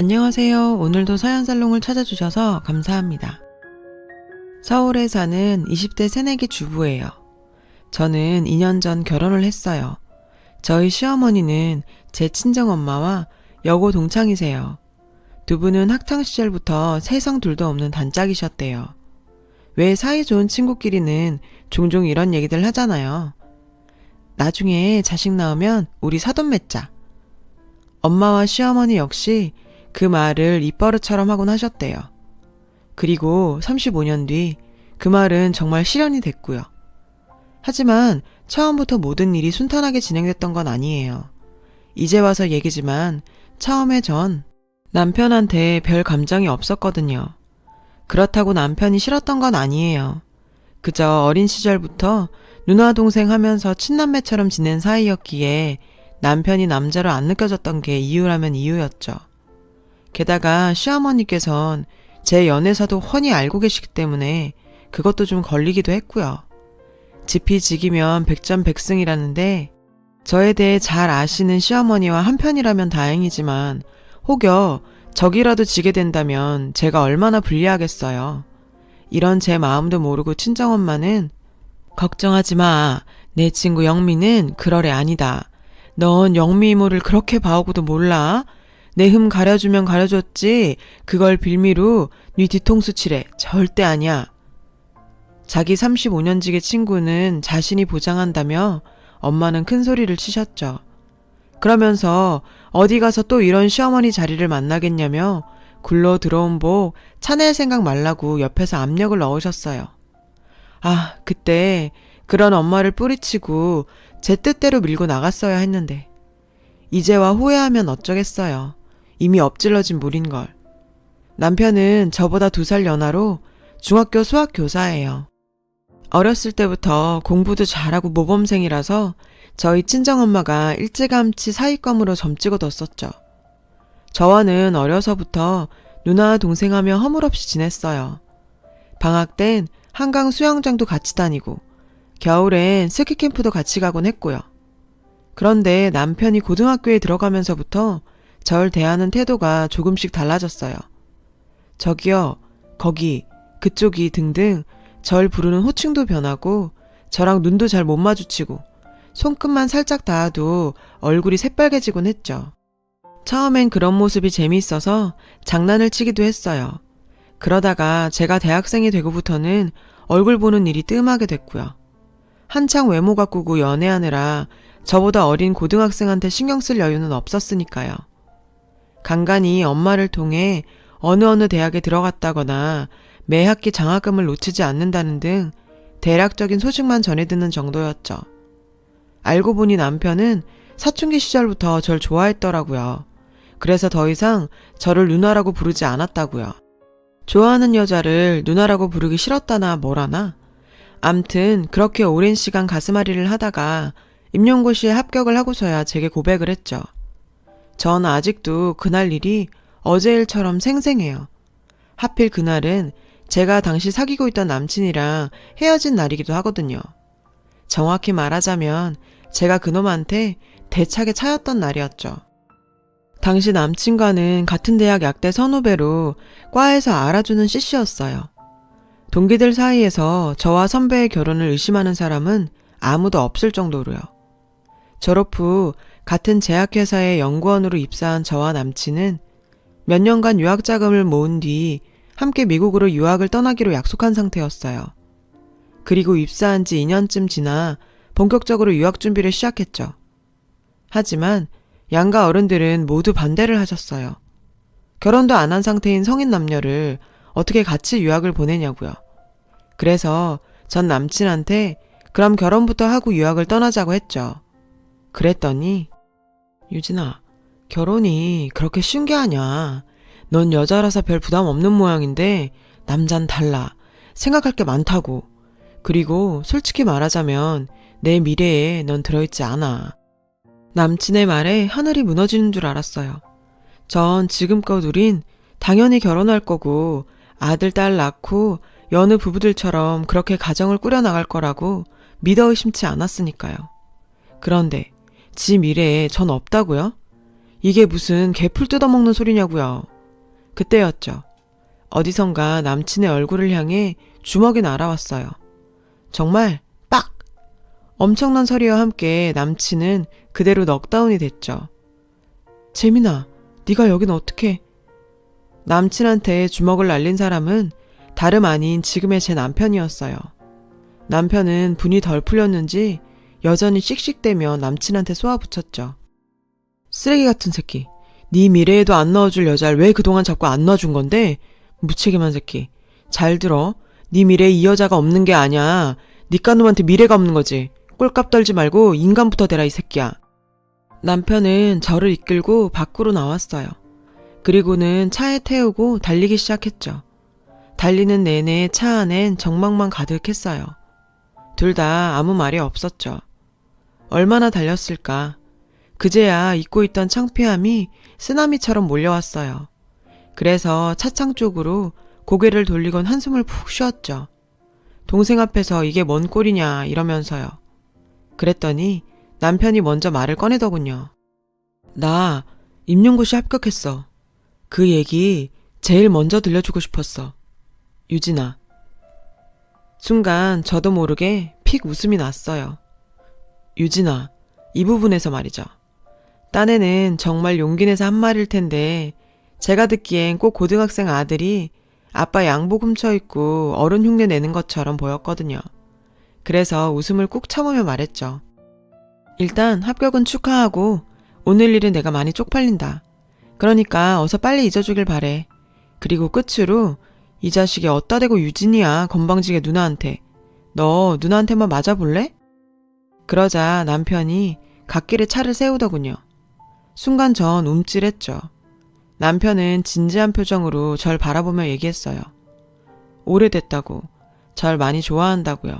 안녕하세요. 오늘도 서연살롱을 찾아주셔서 감사합니다. 서울에 사는 20대 새내기 주부예요. 저는 2년 전 결혼을 했어요. 저희 시어머니는 제 친정엄마와 여고 동창이세요. 두 분은 학창시절부터 세상 둘도 없는 단짝이셨대요. 왜 사이 좋은 친구끼리는 종종 이런 얘기들 하잖아요. 나중에 자식 낳으면 우리 사돈 맺자. 엄마와 시어머니 역시 그 말을 입버릇처럼 하곤 하셨대요. 그리고 35년 뒤 그 말은 정말 실현이 됐고요. 하지만 처음부터 모든 일이 순탄하게 진행됐던 건 아니에요. 이제 와서 얘기지만 처음에 전 남편한테 별 감정이 없었거든요. 그렇다고 남편이 싫었던 건 아니에요. 그저 어린 시절부터 누나 동생 하면서 친남매처럼 지낸 사이였기에 남편이 남자로 안 느껴졌던 게 이유라면 이유였죠. 게다가 시어머니께선 제 연애사도 훤히 알고 계시기 때문에 그것도 좀 걸리기도 했고요. 지피지기면 백전백승이라는데 저에 대해 잘 아시는 시어머니와 한편이라면 다행이지만 혹여 적이라도 지게 된다면 제가 얼마나 불리하겠어요. 이런 제 마음도 모르고 친정엄마는 걱정하지 마. 내 친구 영미는 그럴 애 아니다. 넌 영미 이모를 그렇게 봐오고도 몰라? 내 흠 가려주면 가려줬지 그걸 빌미로 네 뒤통수 치래. 절대 아니야. 자기 35년지기 친구는 자신이 보장한다며 엄마는 큰 소리를 치셨죠. 그러면서 어디 가서 또 이런 시어머니 자리를 만나겠냐며 굴러 들어온 복 차낼 생각 말라고 옆에서 압력을 넣으셨어요. 아, 그때 그런 엄마를 뿌리치고 제 뜻대로 밀고 나갔어야 했는데 이제와 후회하면 어쩌겠어요. 이미 엎질러진 물인걸. 남편은 저보다 2살 연하로 중학교 수학 교사예요. 어렸을 때부터 공부도 잘하고 모범생이라서 저희 친정엄마가 일찌감치 사위감으로 점 찍어뒀었죠. 저와는 어려서부터 누나 동생하며 허물없이 지냈어요. 방학 땐 한강 수영장도 같이 다니고 겨울엔 스키캠프도 같이 가곤 했고요. 그런데 남편이 고등학교에 들어가면서부터 절 대하는 태도가 조금씩 달라졌어요. 저기요, 거기, 그쪽이 등등 절 부르는 호칭도 변하고 저랑 눈도 잘 못 마주치고 손끝만 살짝 닿아도 얼굴이 새빨개지곤 했죠. 처음엔 그런 모습이 재미있어서 장난을 치기도 했어요. 그러다가 제가 대학생이 되고부터는 얼굴 보는 일이 뜸하게 됐고요. 한창 외모 가꾸고 연애하느라 저보다 어린 고등학생한테 신경 쓸 여유는 없었으니까요. 간간히 엄마를 통해 어느 대학에 들어갔다거나 매 학기 장학금을 놓치지 않는다는 등 대략적인 소식만 전해 듣는 정도였죠. 알고 보니 남편은 사춘기 시절부터 절 좋아했더라고요. 그래서 더 이상 저를 누나라고 부르지 않았다고요. 좋아하는 여자를 누나라고 부르기 싫었다나 뭐라나. 암튼 그렇게 오랜 시간 가슴앓이를 하다가 임용고시에 합격을 하고서야 제게 고백을 했죠. 전 아직도 그날 일이 어제 일처럼 생생해요. 하필 그날은 제가 당시 사귀고 있던 남친이랑 헤어진 날이기도 하거든요. 정확히 말하자면 제가 그놈한테 대차게 차였던 날이었죠. 당시 남친과는 같은 대학 약대 선후배로 과에서 알아주는 CC였어요. 동기들 사이에서 저와 선배의 결혼을 의심하는 사람은 아무도 없을 정도로요. 졸업 후 같은 제약회사의 연구원으로 입사한 저와 남친은 몇 년간 유학자금을 모은 뒤 함께 미국으로 유학을 떠나기로 약속한 상태였어요. 그리고 입사한 지 2년쯤 지나 본격적으로 유학 준비를 시작했죠. 하지만 양가 어른들은 모두 반대를 하셨어요. 결혼도 안 한 상태인 성인 남녀를 어떻게 같이 유학을 보내냐고요. 그래서 전 남친한테 그럼 결혼부터 하고 유학을 떠나자고 했죠. 그랬더니 유진아, 결혼이 그렇게 쉬운 게 아니야. 넌 여자라서 별 부담 없는 모양인데 남잔 달라. 생각할 게 많다고. 그리고 솔직히 말하자면 내 미래에 넌 들어있지 않아. 남친의 말에 하늘이 무너지는 줄 알았어요. 전 지금껏 우린 당연히 결혼할 거고 아들, 딸 낳고 여느 부부들처럼 그렇게 가정을 꾸려나갈 거라고 믿어 의심치 않았으니까요. 그런데 지 미래에 전 없다고요? 이게 무슨 개풀 뜯어먹는 소리냐고요. 그때였죠. 어디선가 남친의 얼굴을 향해 주먹이 날아왔어요. 정말 빡! 엄청난 소리와 함께 남친은 그대로 넉다운이 됐죠. 재민아, 네가 여긴 어떻게? 남친한테 주먹을 날린 사람은 다름 아닌 지금의 제 남편이었어요. 남편은 분이 덜 풀렸는지 여전히 씩씩대며 남친한테 쏘아붙였죠. 쓰레기 같은 새끼. 네 미래에도 안 넣어줄 여자를 왜 그동안 자꾸 안 넣어준 건데? 무책임한 새끼. 잘 들어. 네 미래에 이 여자가 없는 게 아니야. 니까 놈한테 미래가 없는 거지. 꼴값 떨지 말고 인간부터 되라 이 새끼야. 남편은 저를 이끌고 밖으로 나왔어요. 그리고는 차에 태우고 달리기 시작했죠. 달리는 내내 차 안엔 정막만 가득했어요. 둘 다 아무 말이 없었죠. 얼마나 달렸을까. 그제야 잊고 있던 창피함이 쓰나미처럼 몰려왔어요. 그래서 차창 쪽으로 고개를 돌리곤 한숨을 푹 쉬었죠. 동생 앞에서 이게 뭔 꼴이냐 이러면서요. 그랬더니 남편이 먼저 말을 꺼내더군요. 나 임용고시 합격했어. 그 얘기 제일 먼저 들려주고 싶었어. 유진아. 순간 저도 모르게 픽 웃음이 났어요. 유진아, 이 부분에서 말이죠. 딴에는 정말 용기 내서 한 말일 텐데 제가 듣기엔 꼭 고등학생 아들이 아빠 양복 훔쳐입고 어른 흉내 내는 것처럼 보였거든요. 그래서 웃음을 꾹 참으며 말했죠. 일단 합격은 축하하고 오늘 일은 내가 많이 쪽팔린다. 그러니까 어서 빨리 잊어주길 바래. 그리고 끝으로 이 자식이 어따 대고 유진이야 건방지게 누나한테. 너 누나한테만 맞아볼래? 그러자 남편이 갓길에 차를 세우더군요. 순간 전 움찔했죠. 남편은 진지한 표정으로 절 바라보며 얘기했어요. 오래됐다고, 절 많이 좋아한다고요.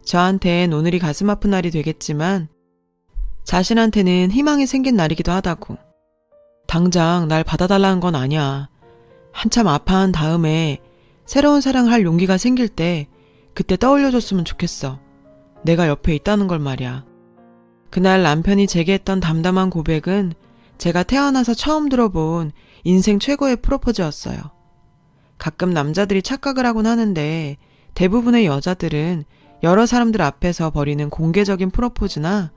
저한텐 오늘이 가슴 아픈 날이 되겠지만 자신한테는 희망이 생긴 날이기도 하다고. 당장 날 받아달라는 건 아니야. 한참 아파한 다음에 새로운 사랑을 할 용기가 생길 때 그때 떠올려줬으면 좋겠어. 내가 옆에 있다는 걸 말이야. 그날 남편이 제게 했던 담담한 고백은 제가 태어나서 처음 들어본 인생 최고의 프로포즈였어요. 가끔 남자들이 착각을 하곤 하는데 대부분의 여자들은 여러 사람들 앞에서 벌이는 공개적인 프로포즈나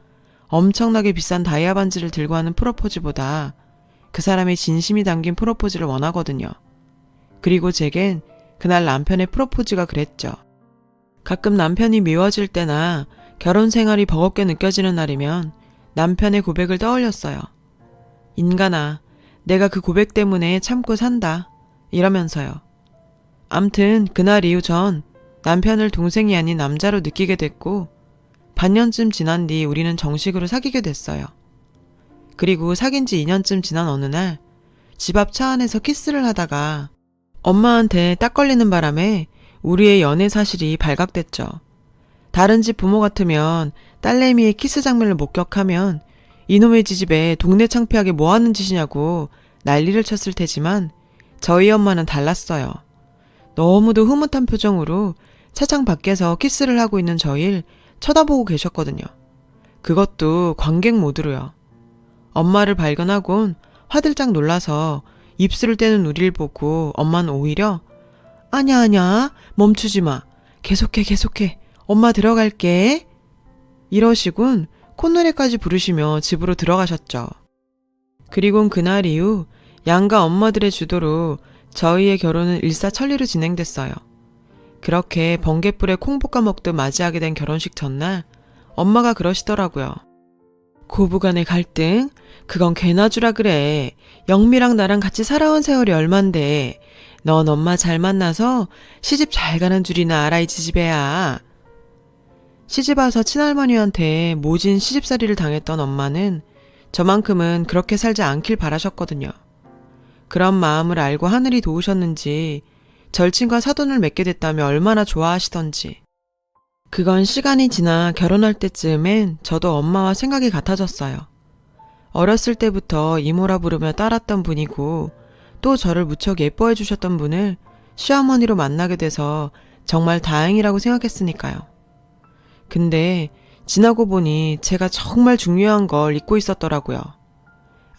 엄청나게 비싼 다이아 반지를 들고 하는 프로포즈보다 그 사람의 진심이 담긴 프로포즈를 원하거든요. 그리고 제겐 그날 남편의 프로포즈가 그랬죠. 가끔 남편이 미워질 때나 결혼 생활이 버겁게 느껴지는 날이면 남편의 고백을 떠올렸어요. 인간아, 내가 그 고백 때문에 참고 산다. 이러면서요. 암튼 그날 이후 전 남편을 동생이 아닌 남자로 느끼게 됐고 반년쯤 지난 뒤 우리는 정식으로 사귀게 됐어요. 그리고 사귄 지 2년쯤 지난 어느 날 집 앞 차 안에서 키스를 하다가 엄마한테 딱 걸리는 바람에 우리의 연애 사실이 발각됐죠. 다른 집 부모 같으면 딸내미의 키스 장면을 목격하면 이놈의 지집에 동네 창피하게 뭐하는 짓이냐고 난리를 쳤을 테지만 저희 엄마는 달랐어요. 너무도 흐뭇한 표정으로 차장 밖에서 키스를 하고 있는 저희를 쳐다보고 계셨거든요. 그것도 관객 모드로요. 엄마를 발견하곤 화들짝 놀라서 입술을 떼는 우리를 보고 엄마는 오히려 아냐 멈추지 마. 계속해. 엄마 들어갈게. 이러시군 콧노래까지 부르시며 집으로 들어가셨죠. 그리곤 그날 이후 양가 엄마들의 주도로 저희의 결혼은 일사천리로 진행됐어요. 그렇게 번갯불에 콩 볶아 먹듯 맞이하게 된 결혼식 전날 엄마가 그러시더라고요. 고부간의 갈등? 그건 개나 주라 그래. 영미랑 나랑 같이 살아온 세월이 얼만데 넌 엄마 잘 만나서 시집 잘 가는 줄이나 알아 이 지지배야. 시집 와서 친할머니한테 모진 시집살이를 당했던 엄마는 저만큼은 그렇게 살지 않길 바라셨거든요. 그런 마음을 알고 하늘이 도우셨는지 절친과 사돈을 맺게 됐다며 얼마나 좋아하시던지. 그건 시간이 지나 결혼할 때쯤엔 저도 엄마와 생각이 같아졌어요. 어렸을 때부터 이모라 부르며 따랐던 분이고 또 저를 무척 예뻐해 주셨던 분을 시어머니로 만나게 돼서 정말 다행이라고 생각했으니까요. 근데 지나고 보니 제가 정말 중요한 걸 잊고 있었더라고요.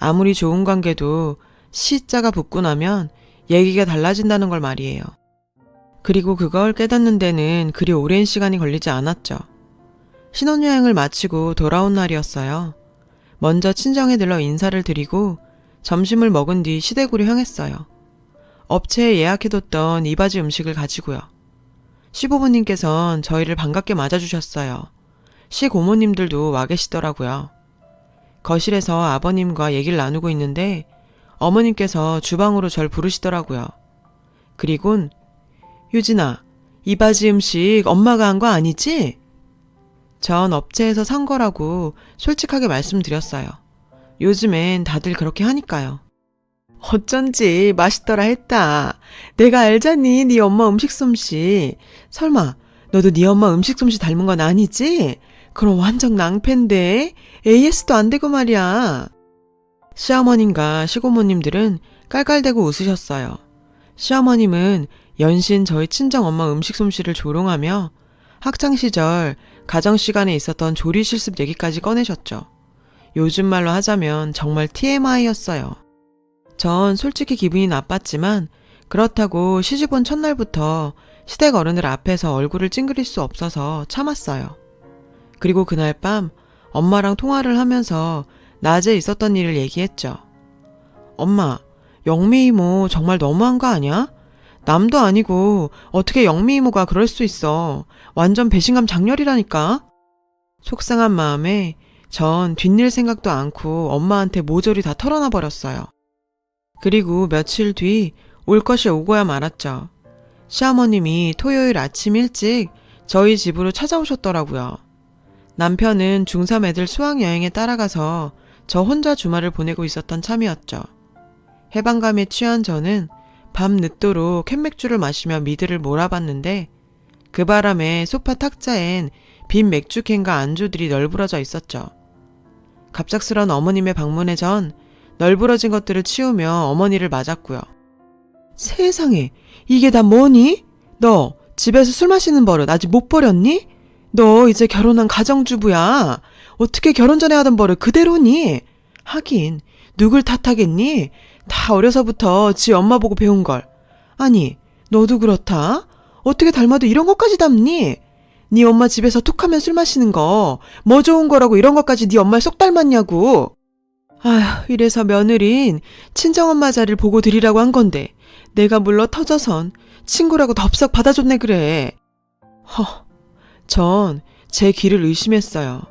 아무리 좋은 관계도 시자가 붙고 나면 얘기가 달라진다는 걸 말이에요. 그리고 그걸 깨닫는 데는 그리 오랜 시간이 걸리지 않았죠. 신혼여행을 마치고 돌아온 날이었어요. 먼저 친정에 들러 인사를 드리고 점심을 먹은 뒤 시댁으로 향했어요. 업체에 예약해뒀던 이바지 음식을 가지고요. 시부모님께선 저희를 반갑게 맞아주셨어요. 시고모님들도 와 계시더라고요. 거실에서 아버님과 얘기를 나누고 있는데 어머님께서 주방으로 절 부르시더라고요. 그리곤 유진아, 이바지 음식 엄마가 한 거 아니지? 전 업체에서 산 거라고 솔직하게 말씀드렸어요. 요즘엔 다들 그렇게 하니까요. 어쩐지 맛있더라 했다. 내가 알잖니, 네 엄마 음식 솜씨. 설마 너도 네 엄마 음식 솜씨 닮은 건 아니지? 그럼 완전 낭패인데 AS도 안 되고 말이야. 시어머님과 시고모님들은 깔깔대고 웃으셨어요. 시어머님은 연신 저희 친정엄마 음식 솜씨를 조롱하며 학창시절 가정시간에 있었던 조리 실습 얘기까지 꺼내셨죠. 요즘 말로 하자면 정말 TMI였어요. 전 솔직히 기분이 나빴지만 그렇다고 시집온 첫날부터 시댁 어른들 앞에서 얼굴을 찡그릴 수 없어서 참았어요. 그리고 그날 밤 엄마랑 통화를 하면서 낮에 있었던 일을 얘기했죠. 엄마, 영미 이모 정말 너무한 거 아니야? 남도 아니고 어떻게 영미 이모가 그럴 수 있어. 완전 배신감 장렬이라니까. 속상한 마음에 전 뒷일 생각도 않고 엄마한테 모조리 다 털어놔 버렸어요. 그리고 며칠 뒤 올 것이 오고야 말았죠. 시어머님이 토요일 아침 일찍 저희 집으로 찾아오셨더라고요. 남편은 중3 애들 수학여행에 따라가서 저 혼자 주말을 보내고 있었던 참이었죠. 해방감에 취한 저는 밤 늦도록 캔맥주를 마시며 미드를 몰아봤는데 그 바람에 소파 탁자엔 빈 맥주캔과 안주들이 널브러져 있었죠. 갑작스런 어머님의 방문에 전 널브러진 것들을 치우며 어머니를 맞았고요. 세상에, 이게 다 뭐니? 너 집에서 술 마시는 버릇 아직 못 버렸니? 너 이제 결혼한 가정주부야. 어떻게 결혼 전에 하던 버릇 그대로니? 하긴 누굴 탓하겠니? 다 어려서부터 지 엄마 보고 배운 걸. 아니, 너도 그렇다? 어떻게 닮아도 이런 것까지 닮니? 네 엄마 집에서 툭하면 술 마시는 거 뭐 좋은 거라고 이런 것까지 네 엄마를 쏙 닮았냐고. 아휴, 이래서 며느린 친정엄마 자리를 보고 드리라고 한 건데 내가 물러 터져선 친구라고 덥석 받아줬네 그래. 전 제 귀를 의심했어요.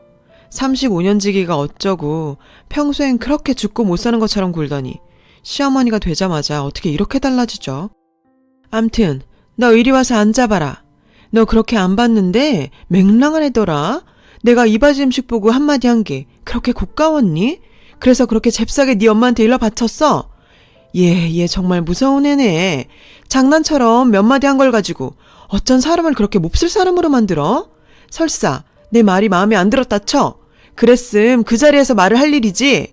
35년지기가 어쩌고 평소엔 그렇게 죽고 못 사는 것처럼 굴더니 시어머니가 되자마자 어떻게 이렇게 달라지죠? 암튼 너 이리 와서 앉아봐라. 너 그렇게 안 봤는데 맹랑한 애더라. 내가 이바지 음식 보고 한마디 한 게 그렇게 고가웠니? 그래서 그렇게 잽싸게 네 엄마한테 일러 바쳤어? 얘 정말 무서운 애네. 장난처럼 몇 마디 한 걸 가지고 어쩐 사람을 그렇게 몹쓸 사람으로 만들어? 설사 내 말이 마음에 안 들었다 쳐. 그랬음 그 자리에서 말을 할 일이지.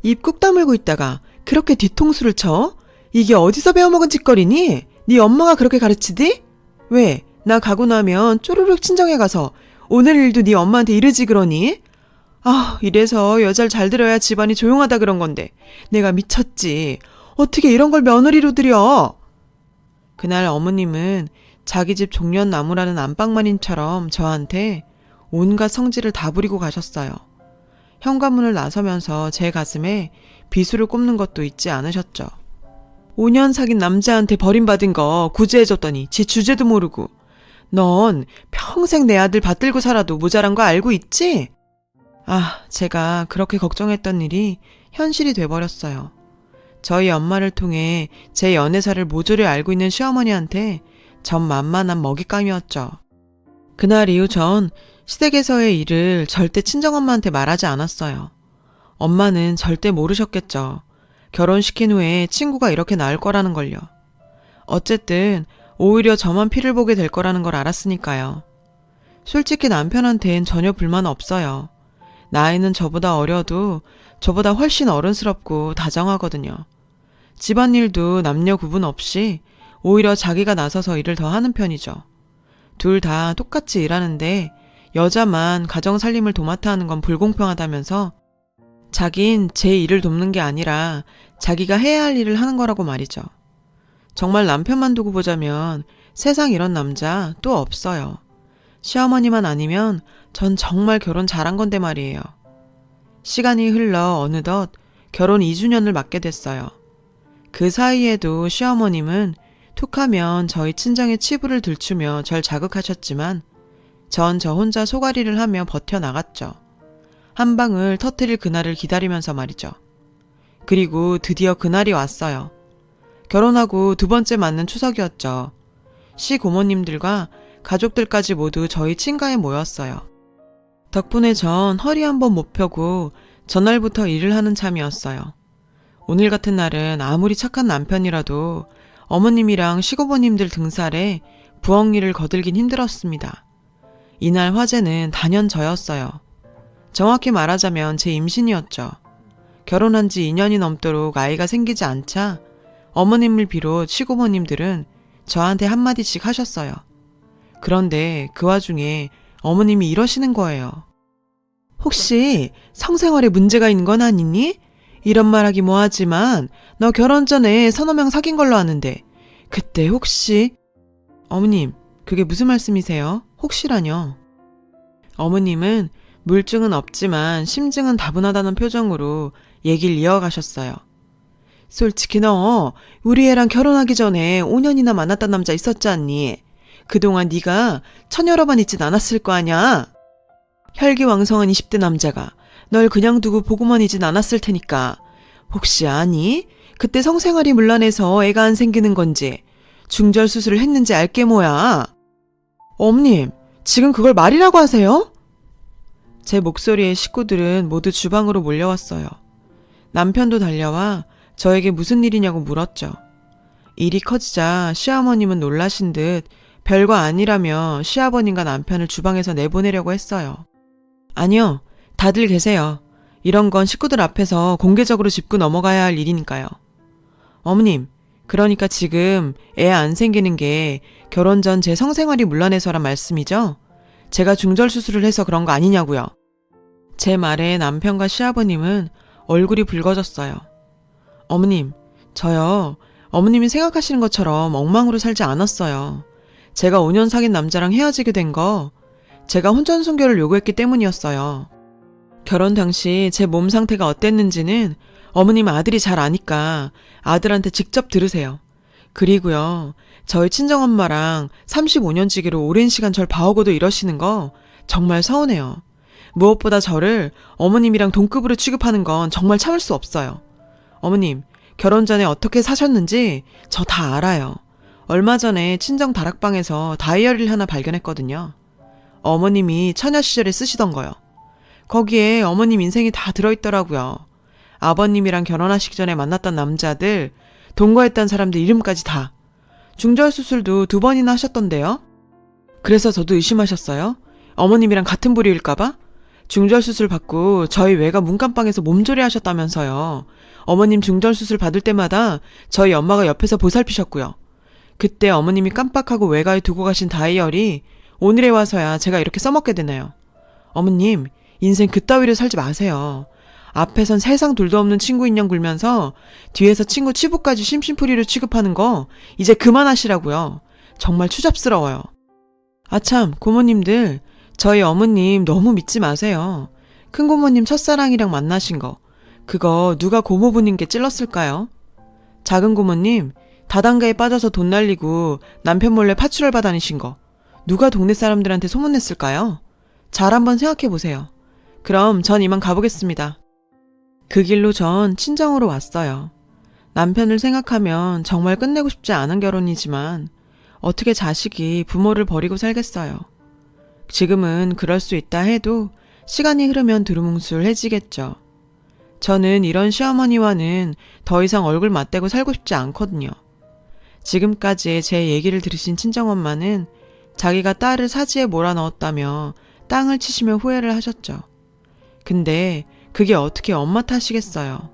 입 꾹 다물고 있다가 그렇게 뒤통수를 쳐? 이게 어디서 배워먹은 짓거리니? 네 엄마가 그렇게 가르치디? 왜? 나 가고 나면 쪼르륵 친정에 가서 오늘 일도 네 엄마한테 이르지 그러니? 아, 이래서 여자를 잘 들어야 집안이 조용하다 그런 건데 내가 미쳤지. 어떻게 이런 걸 며느리로 들여? 그날 어머님은 자기 집 종려나무라는 안방마님처럼 저한테 온갖 성질을 다 부리고 가셨어요. 현관문을 나서면서 제 가슴에 비수를 꼽는 것도 잊지 않으셨죠. 5년 사귄 남자한테 버림받은 거 구제해줬더니 지 주제도 모르고. 넌 평생 내 아들 받들고 살아도 모자란 거 알고 있지? 아, 제가 그렇게 걱정했던 일이 현실이 돼버렸어요. 저희 엄마를 통해 제 연애사를 모조리 알고 있는 시어머니한테 전 만만한 먹잇감이었죠. 그날 이후 전 시댁에서의 일을 절대 친정엄마한테 말하지 않았어요. 엄마는 절대 모르셨겠죠. 결혼시킨 후에 친구가 이렇게 나을 거라는 걸요. 어쨌든 오히려 저만 피를 보게 될 거라는 걸 알았으니까요. 솔직히 남편한텐 전혀 불만 없어요. 나이는 저보다 어려도 저보다 훨씬 어른스럽고 다정하거든요. 집안일도 남녀 구분 없이 오히려 자기가 나서서 일을 더 하는 편이죠. 둘 다 똑같이 일하는데 여자만 가정 살림을 도맡아 하는 건 불공평하다면서 자긴 제 일을 돕는 게 아니라 자기가 해야 할 일을 하는 거라고 말이죠. 정말 남편만 두고 보자면 세상 이런 남자 또 없어요. 시어머니만 아니면 전 정말 결혼 잘한 건데 말이에요. 시간이 흘러 어느덧 결혼 2주년을 맞게 됐어요. 그 사이에도 시어머님은 툭하면 저희 친정의 치부를 들추며 절 자극하셨지만 전 저 혼자 소가리를 하며 버텨나갔죠. 한 방을 터뜨릴 그날을 기다리면서 말이죠. 그리고 드디어 그날이 왔어요. 결혼하고 두 번째 맞는 추석이었죠. 시고모님들과 가족들까지 모두 저희 친가에 모였어요. 덕분에 전 허리 한번 못 펴고 전날부터 일을 하는 참이었어요. 오늘 같은 날은 아무리 착한 남편이라도 어머님이랑 시고모님들 등살에 부엌 일을 거들긴 힘들었습니다. 이날 화제는 단연 저였어요. 정확히 말하자면 제 임신이었죠. 결혼한 지 2년이 넘도록 아이가 생기지 않자 어머님을 비롯 시고모님들은 저한테 한마디씩 하셨어요. 그런데 그 와중에 어머님이 이러시는 거예요. 혹시 성생활에 문제가 있는 건 아니니? 이런 말하기 뭐하지만 너 결혼 전에 서너 명 사귄 걸로 아는데 그때 혹시... 어머님, 그게 무슨 말씀이세요? 혹시라뇨? 어머님은 물증은 없지만 심증은 다분하다는 표정으로 얘기를 이어가셨어요. 솔직히 너 우리 애랑 결혼하기 전에 5년이나 만났던 남자 있었지 않니? 그동안 네가 처녀로만 있진 않았을 거 아냐? 혈기왕성한 20대 남자가 널 그냥 두고 보고만 있진 않았을 테니까 혹시 아니? 그때 성생활이 문란해서 애가 안 생기는 건지 중절 수술을 했는지 알게 뭐야? 어머님, 지금 그걸 말이라고 하세요? 제 목소리에 식구들은 모두 주방으로 몰려왔어요. 남편도 달려와 저에게 무슨 일이냐고 물었죠. 일이 커지자 시어머님은 놀라신 듯 별거 아니라며 시아버님과 남편을 주방에서 내보내려고 했어요. 아니요, 다들 계세요. 이런 건 식구들 앞에서 공개적으로 짚고 넘어가야 할 일이니까요. 어머님, 그러니까 지금 애 안 생기는 게 결혼 전 제 성생활이 문란해서란 말씀이죠? 제가 중절 수술을 해서 그런 거 아니냐고요. 제 말에 남편과 시아버님은 얼굴이 붉어졌어요. 어머님, 저요. 어머님이 생각하시는 것처럼 엉망으로 살지 않았어요. 제가 5년 사귄 남자랑 헤어지게 된 거 제가 혼전순결을 요구했기 때문이었어요. 결혼 당시 제 몸 상태가 어땠는지는 어머님 아들이 잘 아니까 아들한테 직접 들으세요. 그리고요, 저희 친정엄마랑 35년지기로 오랜 시간 절 봐오고도 이러시는 거 정말 서운해요. 무엇보다 저를 어머님이랑 동급으로 취급하는 건 정말 참을 수 없어요. 어머님, 결혼 전에 어떻게 사셨는지 저 다 알아요. 얼마 전에 친정 다락방에서 다이어리를 하나 발견했거든요. 어머님이 처녀 시절에 쓰시던 거요. 거기에 어머님 인생이 다 들어있더라고요. 아버님이랑 결혼하시기 전에 만났던 남자들, 동거했던 사람들 이름까지 다. 중절 수술도 2번이나 하셨던데요. 그래서 저도 의심하셨어요. 어머님이랑 같은 부류일까봐? 중절 수술 받고 저희 외가 문간방에서 몸조리 하셨다면서요. 어머님 중절 수술 받을 때마다 저희 엄마가 옆에서 보살피셨고요. 그때 어머님이 깜빡하고 외가에 두고 가신 다이어리 오늘에 와서야 제가 이렇게 써먹게 되네요. 어머님, 인생 그따위로 살지 마세요. 앞에선 세상 둘도 없는 친구 인형 굴면서 뒤에서 친구 치부까지 심심풀이로 취급하는 거 이제 그만하시라고요. 정말 추잡스러워요. 아참, 고모님들, 저희 어머님 너무 믿지 마세요. 큰고모님 첫사랑이랑 만나신 거 그거 누가 고모부인 게 찔렀을까요? 작은 고모님 다단계에 빠져서 돈 날리고 남편 몰래 파출을 받아다니신 거 누가 동네 사람들한테 소문냈을까요? 잘 한번 생각해 보세요. 그럼 전 이만 가보겠습니다. 그 길로 전 친정으로 왔어요. 남편을 생각하면 정말 끝내고 싶지 않은 결혼이지만 어떻게 자식이 부모를 버리고 살겠어요. 지금은 그럴 수 있다 해도 시간이 흐르면 두루뭉술해지겠죠. 저는 이런 시어머니와는 더 이상 얼굴 맞대고 살고 싶지 않거든요. 지금까지 제 얘기를 들으신 친정엄마는 자기가 딸을 사지에 몰아넣었다며 땅을 치시며 후회를 하셨죠. 근데 그게 어떻게 엄마 탓이겠어요.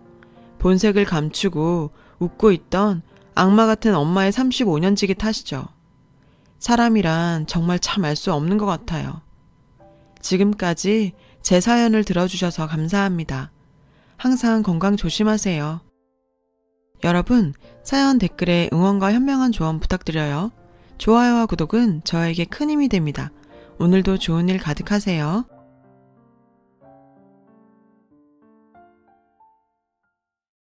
본색을 감추고 웃고 있던 악마 같은 엄마의 35년지기 탓이죠. 사람이란 정말 참 알 수 없는 것 같아요. 지금까지 제 사연을 들어주셔서 감사합니다. 항상 건강 조심하세요. 여러분, 사연 댓글에 응원과 현명한 조언 부탁드려요. 좋아요와 구독은 저에게 큰 힘이 됩니다. 오늘도 좋은 일 가득하세요.